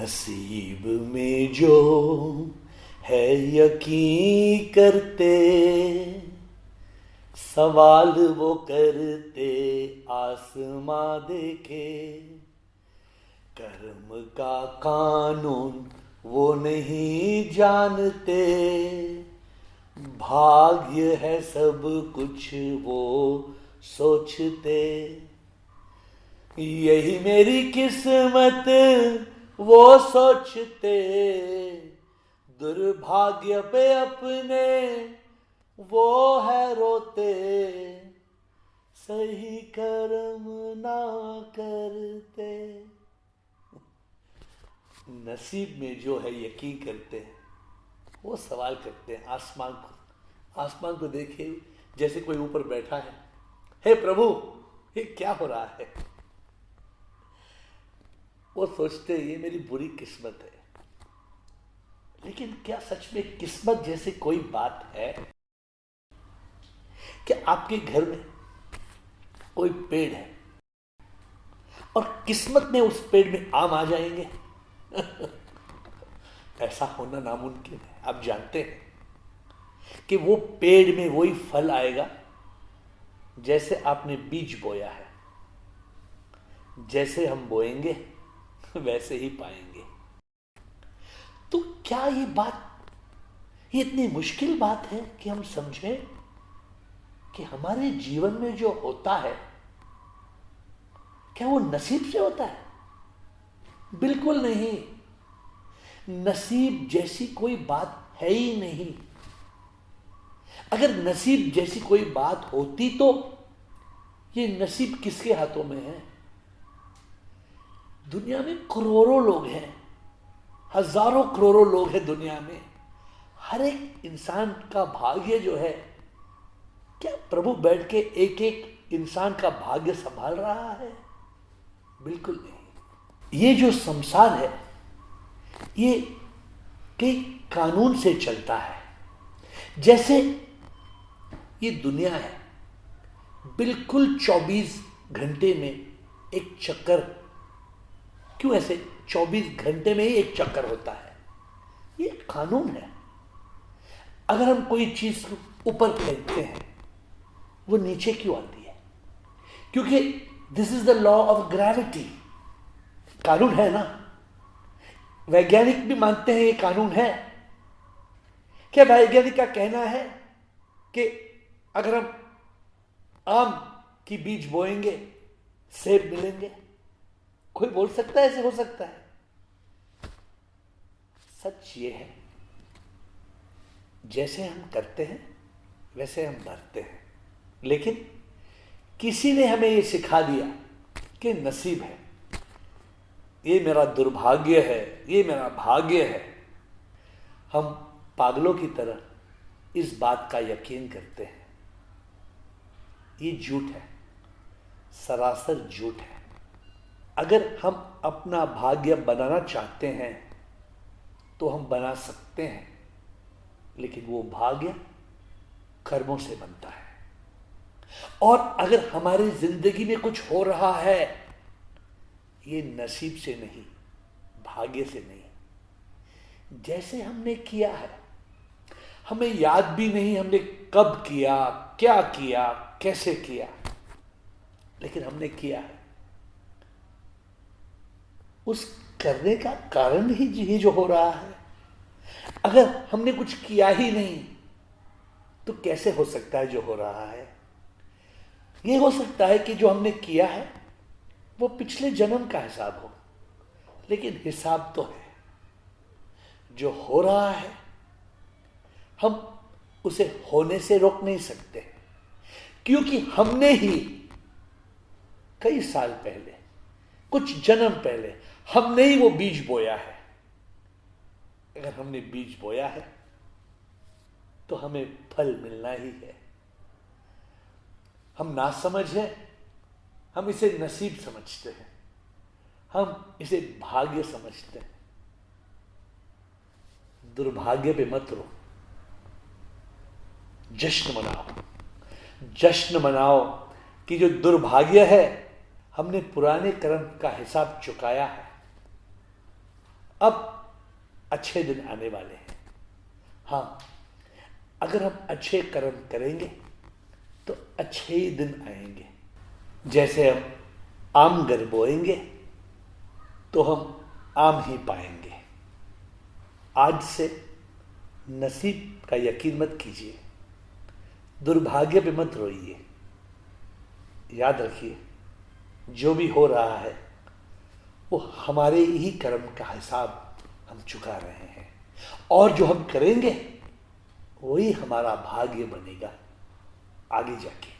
नसीब में जो है यकीन करते, सवाल वो करते आसमां देखे। कर्म का कानून वो नहीं जानते, भाग्य है सब कुछ वो सोचते। यही मेरी किस्मत वो सोचते, दुर्भाग्य पे अपने वो है रोते। सही कर्म ना करते। नसीब में जो है यकीन करते हैं, वो सवाल करते हैं आसमान को। आसमान को देखे जैसे कोई ऊपर बैठा है, हे प्रभु ये क्या हो रहा है। वो सोचते ये मेरी बुरी किस्मत है। लेकिन क्या सच में किस्मत जैसी कोई बात है? क्या आपके घर में कोई पेड़ है और किस्मत में उस पेड़ में आम आ जाएंगे? ऐसा होना नामुमकिन है। आप जानते हैं कि वो पेड़ में वही फल आएगा जैसे आपने बीज बोया है। जैसे हम बोएंगे वैसे ही पाएंगे। तो क्या ये बात, ये इतनी मुश्किल बात है कि हम समझें कि हमारे जीवन में जो होता है क्या वो नसीब से होता है? बिल्कुल नहीं। नसीब जैसी कोई बात है ही नहीं। अगर नसीब जैसी कोई बात होती तो ये नसीब किसके हाथों में है? दुनिया में करोड़ों लोग हैं, हजारों करोड़ों लोग हैं दुनिया में। हर एक इंसान का भाग्य जो है, क्या प्रभु बैठ के एक एक इंसान का भाग्य संभाल रहा है? बिल्कुल नहीं। ये जो संसार है ये कई कानून से चलता है। जैसे ये दुनिया है, बिल्कुल 24 घंटे में एक चक्कर। क्यों ऐसे 24 घंटे में ही एक चक्कर होता है? ये कानून है। अगर हम कोई चीज ऊपर फेंकते हैं वो नीचे क्यों आती है? क्योंकि this is the law of gravity. कानून है ना। वैज्ञानिक भी मानते हैं ये कानून है। क्या वैज्ञानिक का कहना है कि अगर हम आम की बीज बोएंगे सेब मिलेंगे? कोई बोल सकता है ऐसे हो सकता है? सच ये है, जैसे हम करते हैं वैसे हम भरते हैं। लेकिन किसी ने हमें ये सिखा दिया कि नसीब है, ये मेरा दुर्भाग्य है, ये मेरा भाग्य है। हम पागलों की तरह इस बात का यकीन करते हैं। ये झूठ है, सरासर झूठ है। अगर हम अपना भाग्य बनाना चाहते हैं तो हम बना सकते हैं, लेकिन वो भाग्य कर्मों से बनता है। और अगर हमारी जिंदगी में कुछ हो रहा है, ये नसीब से नहीं, भाग्य से नहीं। जैसे हमने किया है, हमें याद भी नहीं हमने कब किया, क्या किया, कैसे किया, लेकिन हमने किया है। उस करने का कारण ही ये जो हो रहा है। अगर हमने कुछ किया ही नहीं तो कैसे हो सकता है जो हो रहा है? ये हो सकता है कि जो हमने किया है वो पिछले जन्म का हिसाब हो, लेकिन हिसाब तो है। जो हो रहा है हम उसे होने से रोक नहीं सकते, क्योंकि हमने ही कई साल पहले, कुछ जन्म पहले हमने ही वो बीज बोया है। अगर हमने बीज बोया है तो हमें फल मिलना ही है। हम नासमझ हैं, हम इसे नसीब समझते हैं, हम इसे भाग्य समझते हैं। दुर्भाग्य पे मत रो, जश्न मनाओ। जश्न मनाओ कि जो दुर्भाग्य है, हमने पुराने कर्म का हिसाब चुकाया है। अब अच्छे दिन आने वाले हैं। हाँ, अगर हम अच्छे कर्म करेंगे तो अच्छे ही दिन आएंगे। जैसे हम आम गर बोएंगे तो हम आम ही पाएंगे। आज से नसीब का यकीन मत कीजिए, दुर्भाग्य पे मत रोइए। याद रखिए, जो भी हो रहा है वो हमारे ही कर्म का हिसाब हम चुका रहे हैं, और जो हम करेंगे वही हमारा भाग्य बनेगा आगे जाके।